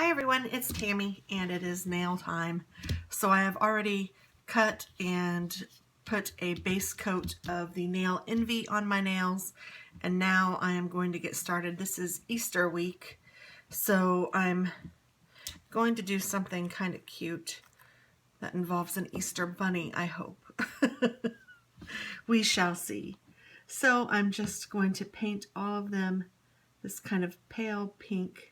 Hi everyone, it's Tammy and it is nail time. So I have already cut and put a base coat of the Nail Envy on my nails, and now I am going to get started. This is Easter week, so I'm going to do something kind of cute that involves an Easter bunny, I hope. We shall see. So I'm just going to paint all of them this kind of pale pink.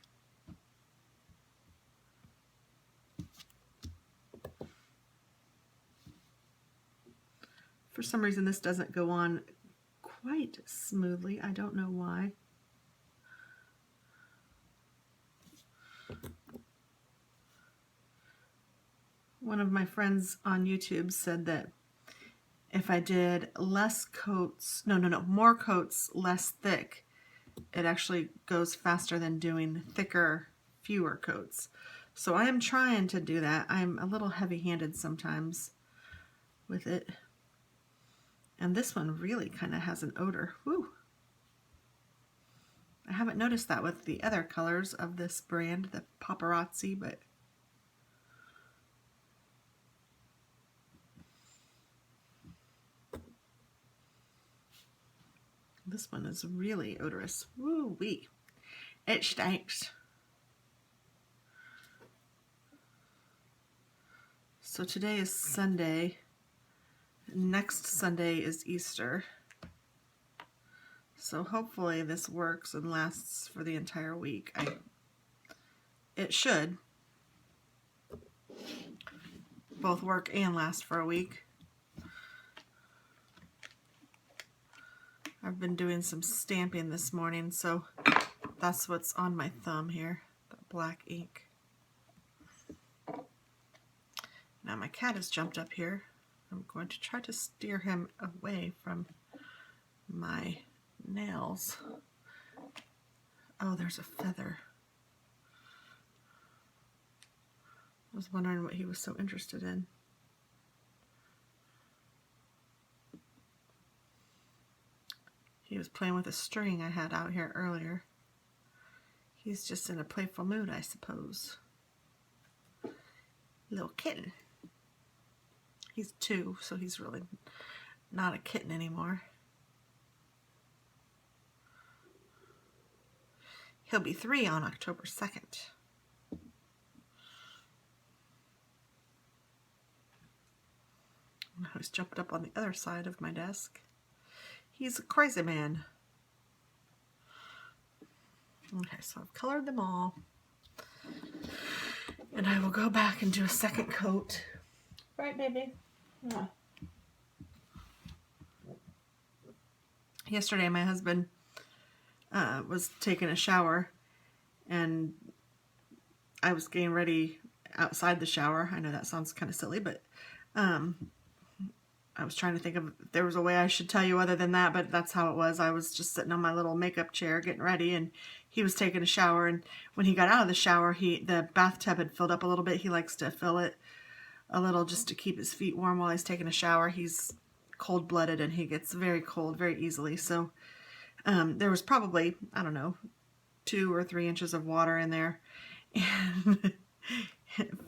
For some reason this doesn't go on quite smoothly. I don't know why. One of my friends on YouTube said that if I did less coats, more coats, less thick, it actually goes faster than doing thicker, fewer coats. So I am trying to do that. I'm a little heavy-handed sometimes with it. And this one really kind of has an odor. Woo! I haven't noticed that with the other colors of this brand, the Paparazzi, but this one is really odorous. Woo-wee. It stinks. So today is Sunday. Next Sunday is Easter. So hopefully this works and lasts for the entire week. It should both work and last for a week. I've been doing some stamping this morning, so that's what's on my thumb here, the black ink. Now my cat has jumped up here. I'm going to try to steer him away from my nails. Oh, there's a feather. I was wondering what he was so interested in. He was playing with a string I had out here earlier. He's just in a playful mood, I suppose. Little kitten. He's 2, so he's really not a kitten anymore. He'll be 3 on October 2nd. He's jumped up on the other side of my desk. He's a crazy man. Okay, so I've colored them all. And I will go back and do a second coat. Right, baby? Yeah. Yesterday, my husband was taking a shower, and I was getting ready outside the shower. I know that sounds kind of silly, but I was trying to think of if there was a way I should tell you other than that, but that's how it was. I was just sitting on my little makeup chair getting ready, and he was taking a shower, and when he got out of the shower, the bathtub had filled up a little bit. He likes to fill it a little just to keep his feet warm while he's taking a shower. He's cold-blooded, and he gets very cold very easily, so there was probably, I don't know, 2 or 3 inches of water in there, and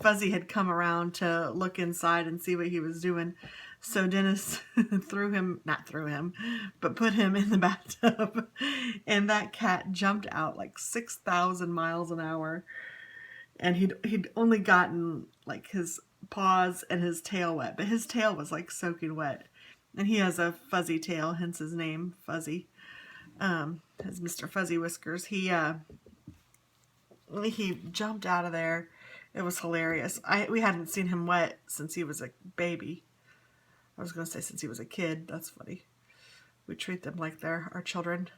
Fuzzy had come around to look inside and see what he was doing. So Dennis put him in the bathtub, and that cat jumped out like 6,000 miles an hour, and he'd only gotten like his paws and his tail wet, but his tail was like soaking wet, and he has a fuzzy tail, hence his name, Fuzzy. As Mr. Fuzzy Whiskers. He jumped out of there. It was hilarious. We hadn't seen him wet since he was a baby. I was going to say since he was a kid. That's funny. We treat them like they're our children.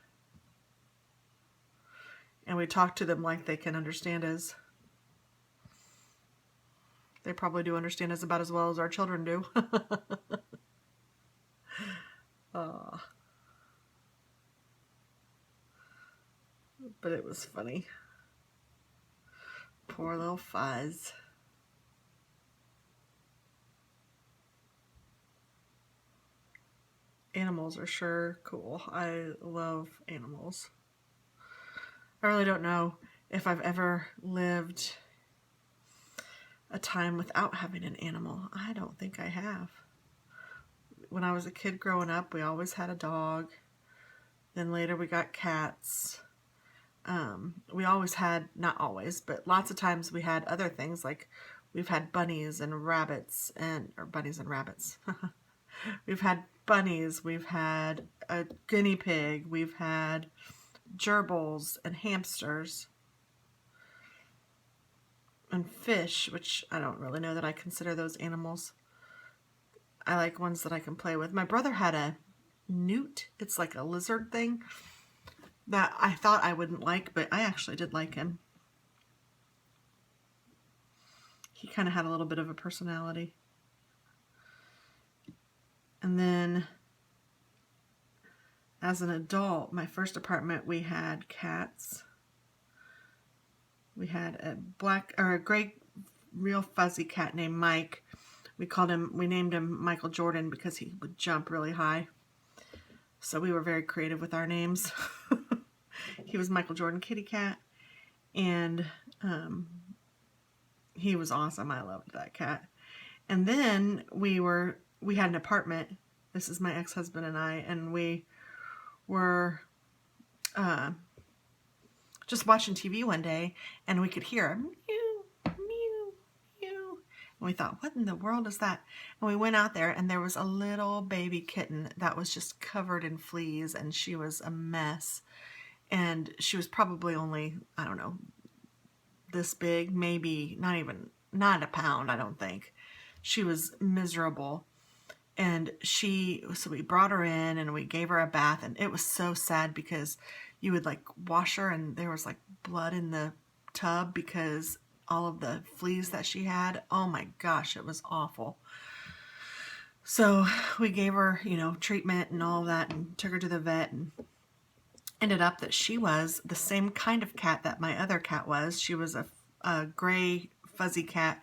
And we talk to them like they can understand us. They probably do understand us about as well as our children do. But it was funny. Poor little Fuzz. Animals are sure cool. I love animals. I really don't know if I've ever lived a time without having an animal. I don't think I have. When I was a kid growing up, we always had a dog. Then later we got cats. We always had, not always, but lots of times we had other things, like we've had bunnies and rabbits, or bunnies and rabbits. We've had bunnies, we've had a guinea pig, we've had gerbils and hamsters and fish, which I don't really know that I consider those animals. I like ones that I can play with. My brother had a newt. It's like a lizard thing that I thought I wouldn't like, but I actually did like him. He kind of had a little bit of a personality. And then as an adult, my first apartment, we had cats. We had a gray, real fuzzy cat named Mike. We named him Michael Jordan because he would jump really high. So we were very creative with our names. He was Michael Jordan Kitty Cat, and he was awesome. I loved that cat. And then we had an apartment. This is my ex-husband and I, and we were just watching TV one day, and we could hear a mew, mew, mew. And we thought, what in the world is that? And we went out there, and there was a little baby kitten that was just covered in fleas, and she was a mess. And she was probably only, I don't know, this big, maybe not a pound, I don't think. She was miserable. And so we brought her in and we gave her a bath, and it was so sad because you would like wash her and there was like blood in the tub because all of the fleas that she had. Oh my gosh, it was awful. So we gave her, treatment and all of that, and took her to the vet, and ended up that she was the same kind of cat that my other cat was. She was a gray fuzzy cat.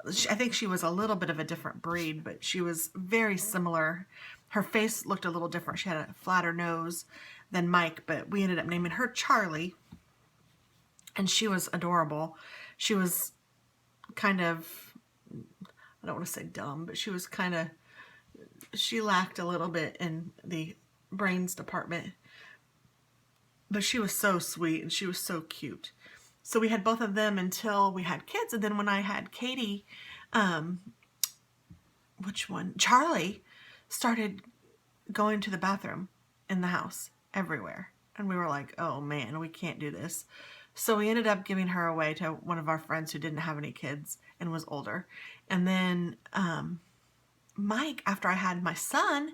I think she was a little bit of a different breed, but she was very similar. Her face looked a little different. She had a flatter nose than Mike, but we ended up naming her Charlie, and she was adorable. She was kind of, I don't want to say dumb, but she lacked a little bit in the brains department, but she was so sweet and she was so cute. So we had both of them until we had kids. And then when I had Katie, Charlie started going to the bathroom in the house everywhere. And we were like, oh man, we can't do this. So we ended up giving her away to one of our friends who didn't have any kids and was older. And then Mike, after I had my son,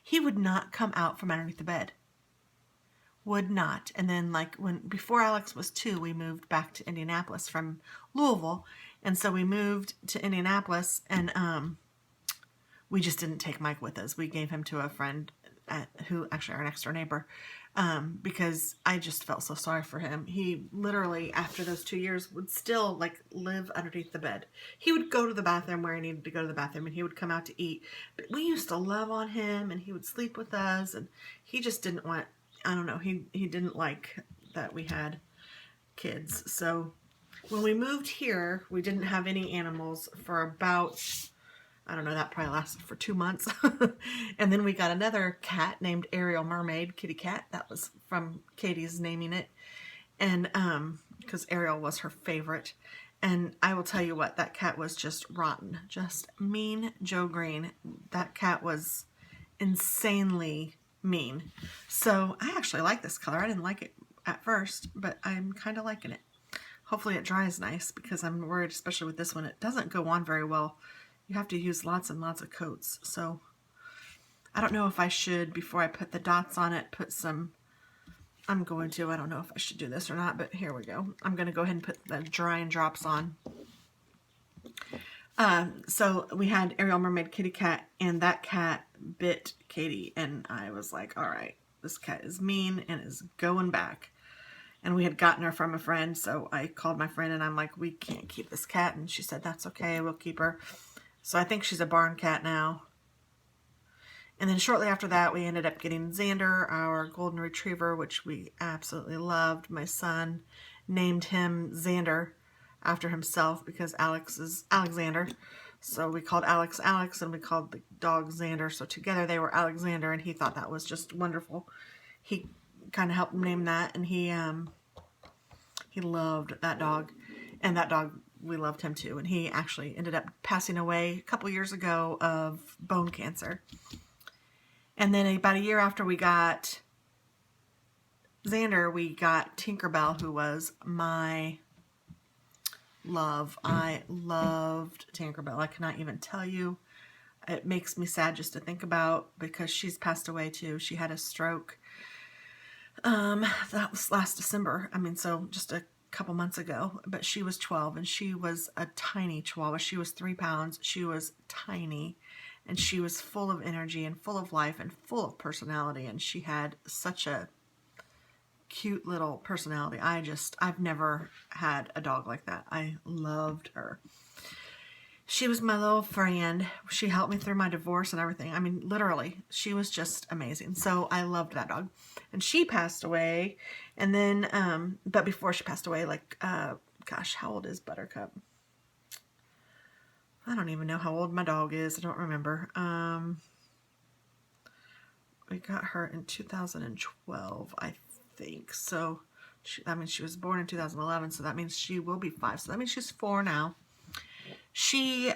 he would not come out from underneath the bed. Would not. And then before Alex was 2, we moved back to Indianapolis from Louisville. And so we moved to Indianapolis, and we just didn't take Mike with us. We gave him to a friend who actually our next door neighbor, because I just felt so sorry for him. He literally, after those 2 years, would still live underneath the bed. He would go to the bathroom where he needed to go to the bathroom, and he would come out to eat. But we used to love on him, and he would sleep with us, and he just didn't want, I don't know, he didn't like that we had kids. So when we moved here, we didn't have any animals for about, I don't know, that probably lasted for 2 months. And then we got another cat named Ariel Mermaid Kitty Cat. That was from Katie's naming it. And because Ariel was her favorite. And I will tell you what, that cat was just rotten. Just mean Joe Green. That cat was insanely mean. So I actually like this color. I didn't like it at first, but I'm kind of liking it. Hopefully it dries nice, because I'm worried, especially with this one, it doesn't go on very well. You have to use lots and lots of coats. So I don't know if I should, before I put the dots on it, put some, I don't know if I should do this or not, but here we go. I'm going to go ahead and put the drying drops on. So we had Ariel Mermaid Kitty Cat, and that cat bit Katie, and I was like, all right, this cat is mean and is going back. And we had gotten her from a friend, so I called my friend and I'm like, we can't keep this cat. And she said, that's okay, we'll keep her. So I think she's a barn cat now. And then shortly after that, we ended up getting Xander, our golden retriever, which we absolutely loved. My son named him Xander after himself because Alex is Alexander. So we called Alex Alex, and we called the dog Xander. So together they were Alexander, and he thought that was just wonderful. He kind of helped name that, and he loved that dog, and that dog, we loved him too. And he actually ended up passing away a couple years ago of bone cancer. And then about a year after we got Xander, we got Tinkerbell, who was my love. I loved Tinkerbell. I cannot even tell you. It makes me sad just to think about, because she's passed away too. She had a stroke. That was last December. I mean, so just a couple months ago. But she was 12, and she was a tiny Chihuahua. She was 3 pounds. She was tiny, and she was full of energy and full of life and full of personality. And she had such a cute little personality. I've never had a dog like that. I loved her. She was my little friend. She helped me through my divorce and everything. I mean, literally, she was just amazing. So I loved that dog. And she passed away. And then, but before she passed away, like, gosh, how old is Buttercup? I don't even know how old my dog is. I don't remember. We got her in 2012, I think. So that means she was born in 2011. So that means she will be 5. So that means she's 4 now. She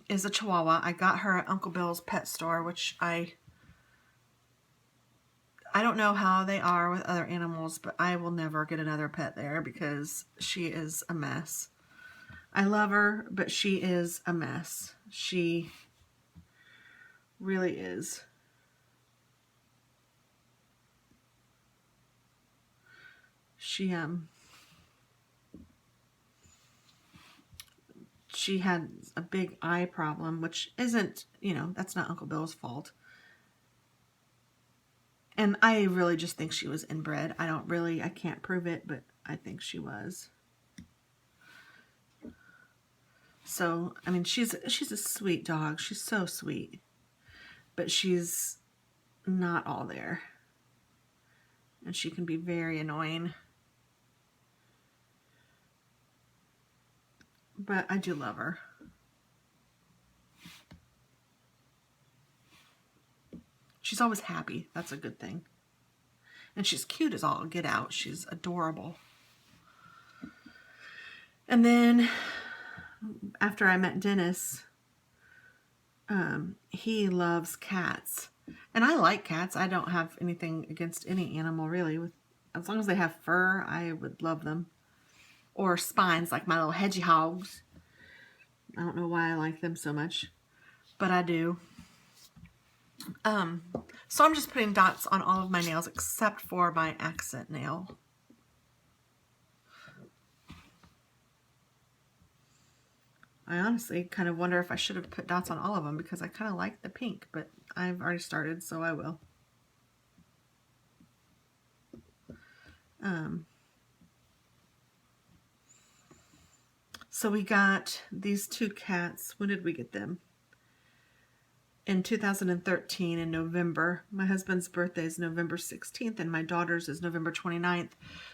is a Chihuahua. I got her at Uncle Bill's pet store, which I don't know how they are with other animals, but I will never get another pet there because she is a mess. I love her, but she is a mess. She really is. She had a big eye problem, which isn't, that's not Uncle Bill's fault. And I really just think she was inbred. I can't prove it, but I think she was. So, I mean, she's a sweet dog. She's so sweet. But she's not all there. And she can be very annoying. But I do love her. She's always happy. That's a good thing. And she's cute as all get out. She's adorable. And then after I met Dennis, he loves cats. And I like cats. I don't have anything against any animal really. As long as they have fur, I would love them. Or spines, like my little hedgehogs. I don't know why I like them so much, but I do. So I'm just putting dots on all of my nails except for my accent nail. I honestly kind of wonder if I should have put dots on all of them because I kind of like the pink, but I've already started, so I will. So we got these 2 cats. When did we get them? In 2013 in November. My husband's birthday is November 16th and my daughter's is November 29th.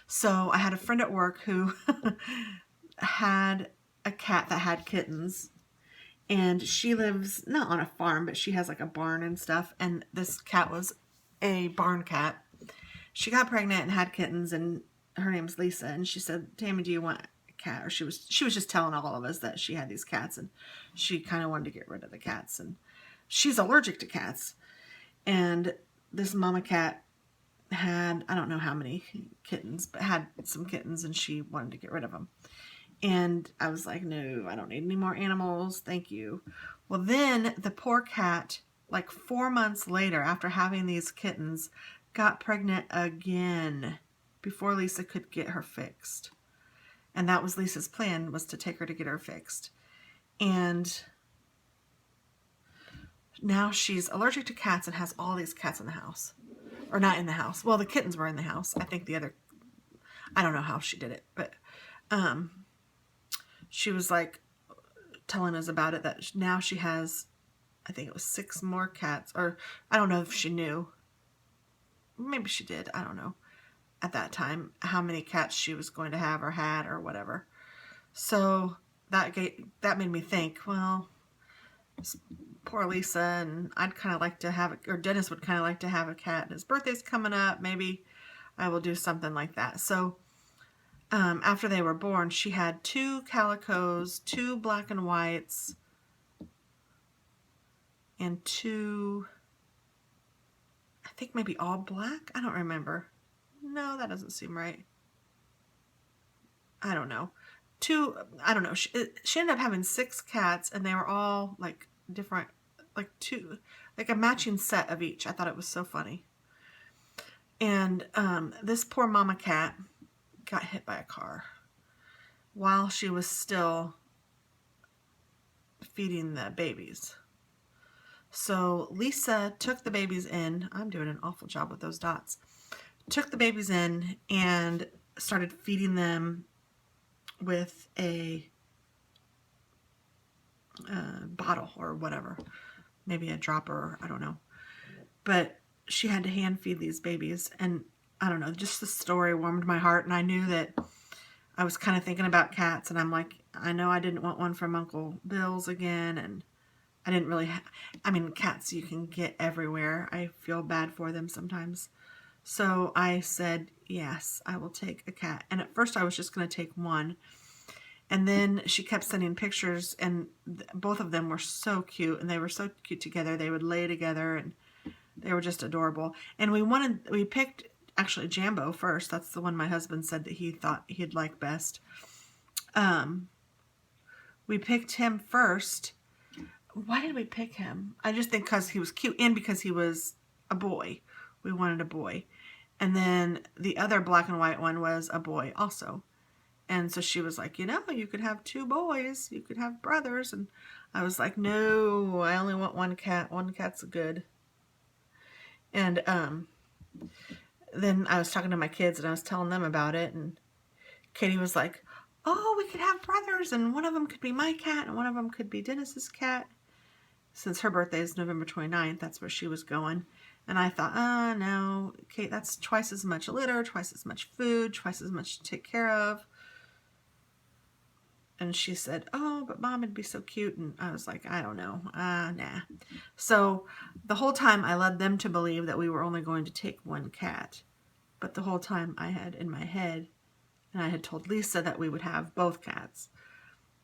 So I had a friend at work who had a cat that had kittens. And she lives not on a farm, but she has like a barn and stuff. And this cat was a barn cat. She got pregnant and had kittens, and her name's Lisa. And she said, "Tammy, do you want a cat?" Or she was just telling all of us that she had these cats, and she kind of wanted to get rid of the cats. And she's allergic to cats. And this mama cat had, I don't know how many kittens, but had some kittens, and she wanted to get rid of them. And I was like, no, I don't need any more animals. Thank you. Well, then the poor cat, like 4 months later, after having these kittens, got pregnant again before Lisa could get her fixed. And that was Lisa's plan, was to take her to get her fixed. And now she's allergic to cats and has all these cats in the house. Or not in the house. Well, the kittens were in the house. I think I don't know how she did it, but she was like telling us about it, that now she has, I think it was 6 more cats, or I don't know if she knew. Maybe she did. I don't know at that time how many cats she was going to have or had or whatever. So that made me think, well, poor Lisa, and I'd kind of like to have, or Dennis would kind of like to have a cat. His birthday's coming up. Maybe I will do something like that. So after they were born, she had 2 calicos, 2 black and whites, and 2, I think maybe all black. I don't remember. No, that doesn't seem right. I don't know. 2, I don't know. She ended up having 6 cats, and they were all like different, like 2, like a matching set of each. I thought it was so funny. And this poor mama cat got hit by a car while she was still feeding the babies. So Lisa took the babies in. I'm doing an awful job with those dots. Took the babies in and started feeding them with a bottle or whatever. Maybe a dropper, I don't know. But she had to hand feed these babies, and I don't know, just the story warmed my heart, and I knew that I was kind of thinking about cats, and I'm like, I know I didn't want one from Uncle Bill's again, and I didn't really I mean, cats you can get everywhere. I feel bad for them sometimes. So I said, yes, I will take a cat. And at first I was just going to take one. And then she kept sending pictures, and both of them were so cute, and they were so cute together. They would lay together, and they were just adorable. And we picked actually Jambo first. That's the one my husband said that he thought he'd like best. We picked him first. Why did we pick him? I just think because he was cute and because he was a boy. We wanted a boy. And then the other black and white one was a boy also. And so she was like, you could have 2 boys. You could have brothers. And I was like, no, I only want 1 cat. 1 cat's good. And then I was talking to my kids, and I was telling them about it. And Katie was like, oh, we could have brothers. And one of them could be my cat, and one of them could be Dennis's cat. Since her birthday is November 29th, that's where she was going. And I thought, no, Kate, that's twice as much litter, twice as much food, twice as much to take care of. And she said, oh, but Mom, it'd be so cute. And I was like, I don't know. Nah. So the whole time I led them to believe that we were only going to take 1 cat. But the whole time I had in my head, and I had told Lisa that we would have both cats.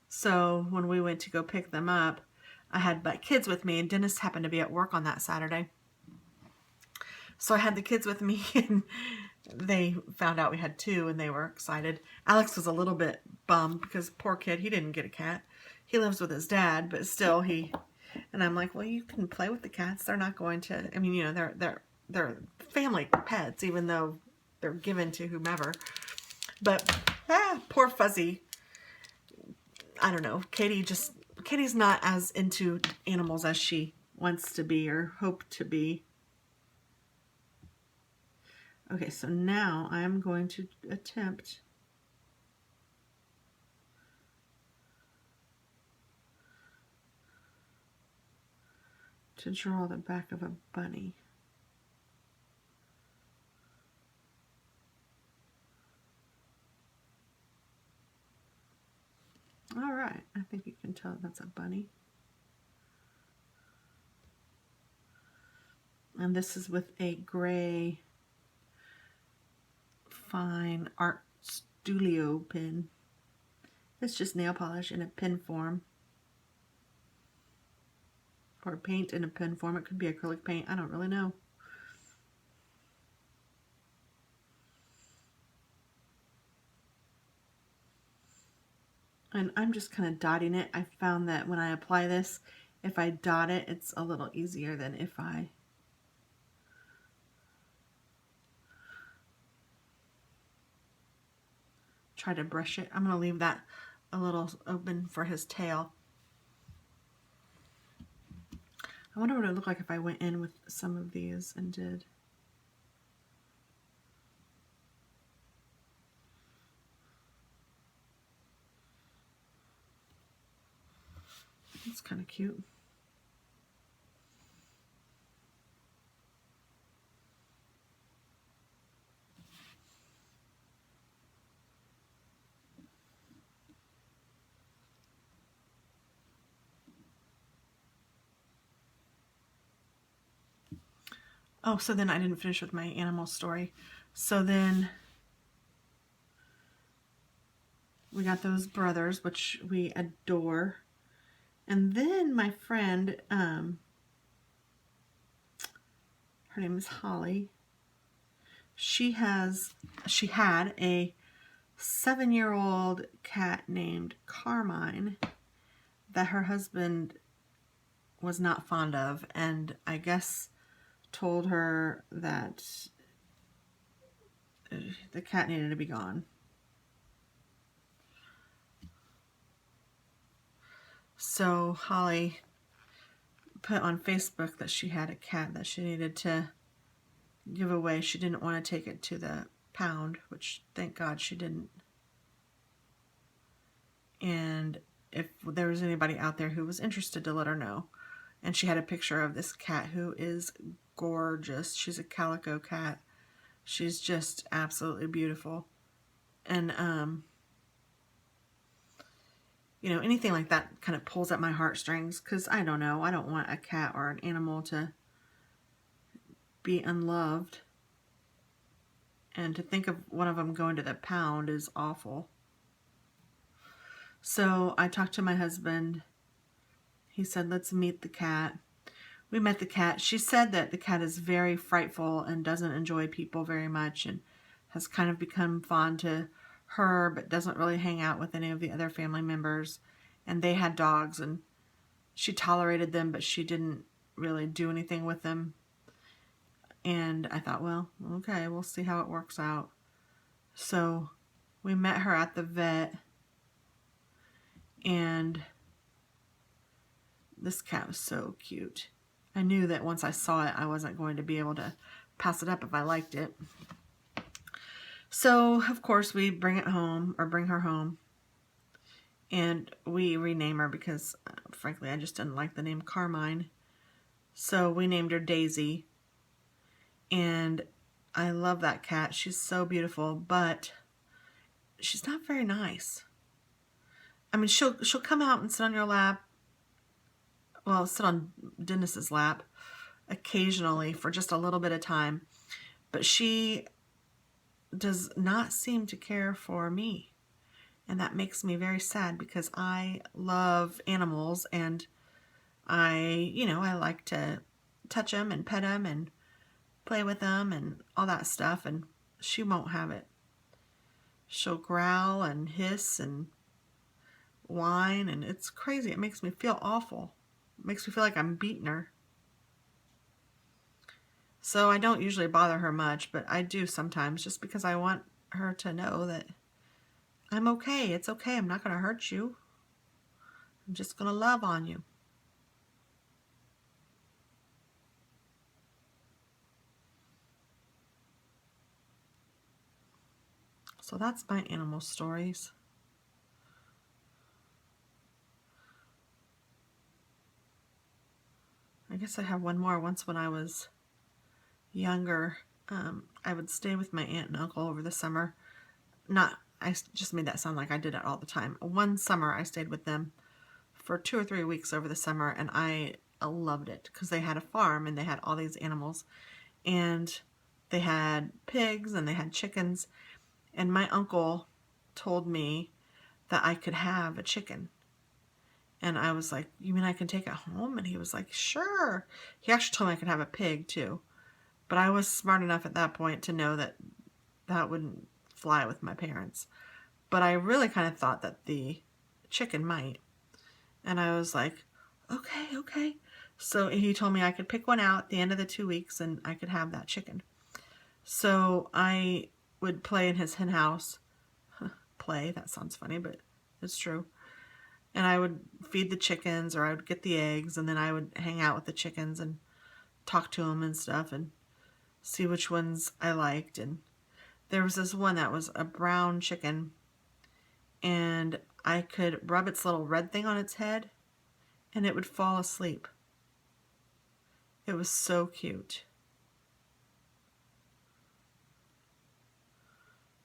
So when we went to go pick them up, I had my kids with me, and Dennis happened to be at work on that Saturday. So I had the kids with me, and they found out we had 2, and they were excited. Alex was a little bit bummed because poor kid, he didn't get a cat. He lives with his dad, but still and I'm like, well, you can play with the cats. They're not going to, I mean, they're family pets, even though they're given to whomever. But poor Fuzzy. I don't know. Katie's not as into animals as she wants to be or hoped to be. Okay, so now I'm going to attempt to draw the back of a bunny. All right, I think you can tell that's a bunny. And this is with a gray fine art studio pen. It's just nail polish in a pen form. Or paint in a pen form. It could be acrylic paint. I don't really know. And I'm just kind of dotting it. I found that when I apply this, if I dot it, it's a little easier than if I try to brush it. I'm going to leave that a little open for his tail. I wonder what it would look like if I went in with some of these and did. It's kind of cute. Oh, so then I didn't finish with my animal story. So then we got those brothers, which we adore. And then my friend, her name is Holly. She had a 7-year-old cat named Carmine that her husband was not fond of, and I guess told her that the cat needed to be gone. So Holly put on Facebook that she had a cat that she needed to give away. She didn't want to take it to the pound, which thank God she didn't. And if there was anybody out there who was interested, to let her know. And she had a picture of this cat who is gorgeous. She's a calico cat. She's just absolutely beautiful. And you know, anything like that kind of pulls at my heartstrings, because I don't know, I don't want a cat or an animal to be unloved. And to think of one of them going to the pound is awful. So I talked to my husband. He said, let's meet the cat. We met the cat. She said that the cat is very frightful and doesn't enjoy people very much, and has kind of become fond to her, but doesn't really hang out with any of the other family members. And they had dogs, and she tolerated them, but she didn't really do anything with them. And I thought, well, okay, we'll see how it works out. So we met her at the vet, and this cat was so cute. I knew that once I saw it, I wasn't going to be able to pass it up if I liked it. So, of course, we bring it home, or bring her home, and we rename her because, frankly, I just didn't like the name Carmine. So we named her Daisy, and I love that cat. She's so beautiful, but she's not very nice. I mean, she'll come out and sit on your lap. Well, sit on Dennis's lap occasionally for just a little bit of time, but she does not seem to care for me, and that makes me very sad because I love animals, and I like to touch them and pet them and play with them and all that stuff, and she won't have it. She'll growl and hiss and whine, and it's crazy. It makes me feel awful. It makes me feel like I'm beating her. So I don't usually bother her much, but I do sometimes, just because I want her to know that I'm okay. It's okay. I'm not going to hurt you. I'm just going to love on you. So that's my animal stories. I guess I have one more. Once when I was younger, I would stay with my aunt and uncle over the summer. I just made that sound like I did it all the time. One summer I stayed with them for 2 or 3 weeks over the summer, and I loved it because they had a farm and they had all these animals, and they had pigs and they had chickens, and my uncle told me that I could have a chicken. And I was like, you mean I can take it home? And he was like, sure. He actually told me I could have a pig too. But I was smart enough at that point to know that that wouldn't fly with my parents. But I really kind of thought that the chicken might. And I was like, okay. So he told me I could pick one out at the end of the 2 weeks and I could have that chicken. So I would play in his hen house. Play, that sounds funny, but it's true. And I would feed the chickens, or I would get the eggs, and then I would hang out with the chickens and talk to them and stuff and see which ones I liked. And there was this one that was a brown chicken, and I could rub its little red thing on its head and it would fall asleep. It was so cute.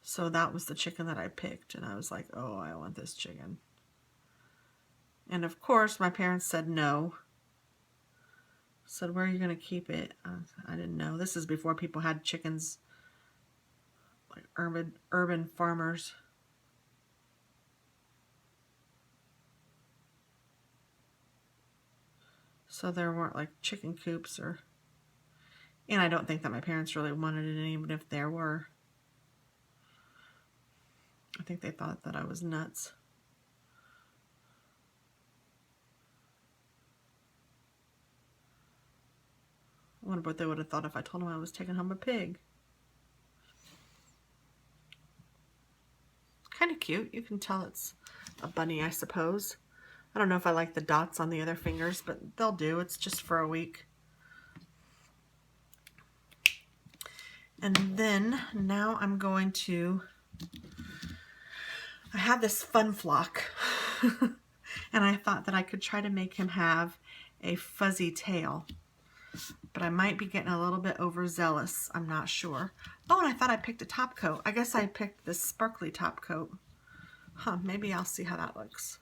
So that was the chicken that I picked, and I was like, oh, I want this chicken. And of course, my parents said no. Said, where are you going to keep it? I didn't know. This is before people had chickens, like urban farmers. So there weren't like chicken coops or... And I don't think that my parents really wanted it, even if there were. I think they thought that I was nuts. I wonder what they would have thought if I told them I was taking home a pig. It's kind of cute. You can tell it's a bunny, I suppose. I don't know if I like the dots on the other fingers, but they'll do. It's just for a week. And then now I'm going to... I have this fun flock. And I thought that I could try to make him have a fuzzy tail. But I might be getting a little bit overzealous. I'm not sure. Oh, and I thought I picked a top coat. I guess I picked this sparkly top coat. Huh, maybe I'll see how that looks.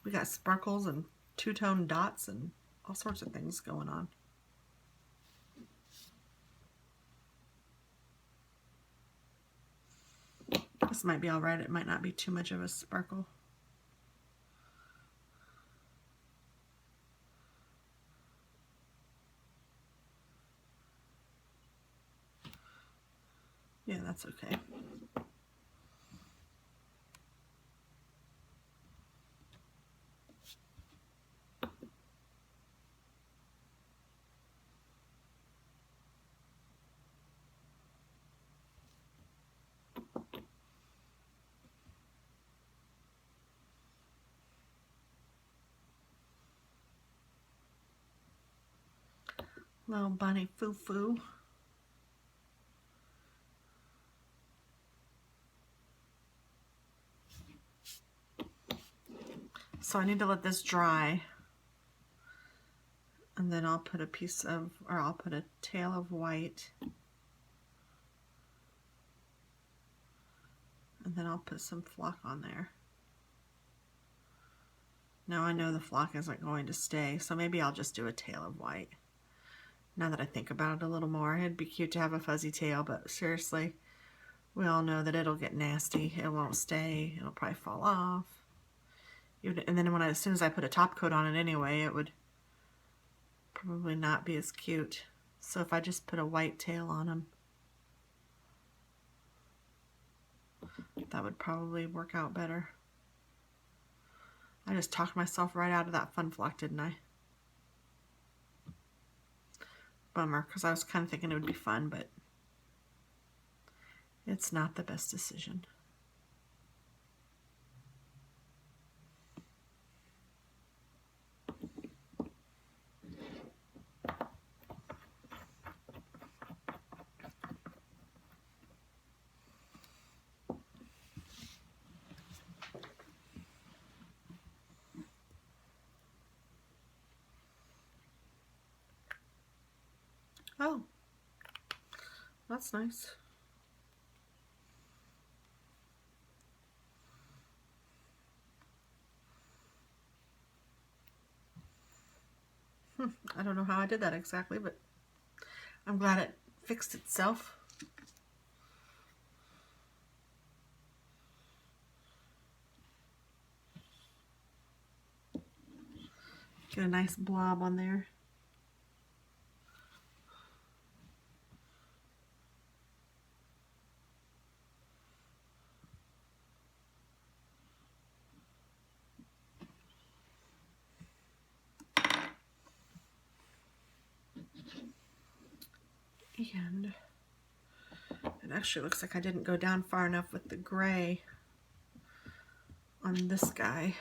We got sparkles and two-tone dots and all sorts of things going on. This might be all right. It might not be too much of a sparkle. Yeah, that's okay. Little bunny foo-foo. So I need to let this dry. And then I'll put a piece of, or I'll put a tail of white. And then I'll put some flock on there. Now I know the flock isn't going to stay, so maybe I'll just do a tail of white. Now that I think about it a little more, it'd be cute to have a fuzzy tail, but seriously, we all know that it'll get nasty. It won't stay. It'll probably fall off. And then as soon as I put a top coat on it anyway, it would probably not be as cute. So if I just put a white tail on him, that would probably work out better. I just talked myself right out of that fun flock, didn't I? Bummer, because I was kind of thinking it would be fun, but it's not the best decision. Oh, that's nice. I don't know how I did that exactly, but I'm glad it fixed itself. Get a nice blob on there. And it actually looks like I didn't go down far enough with the gray on this guy.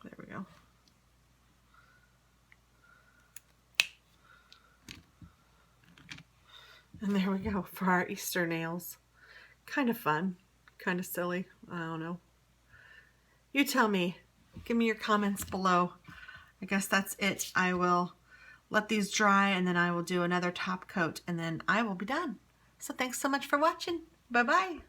There we go. And there we go for our Easter nails. Kind of fun, kind of silly. I don't know. You tell me. Give me your comments below. I guess that's it. I will let these dry, and then I will do another top coat, and then I will be done. So thanks so much for watching. Bye-bye.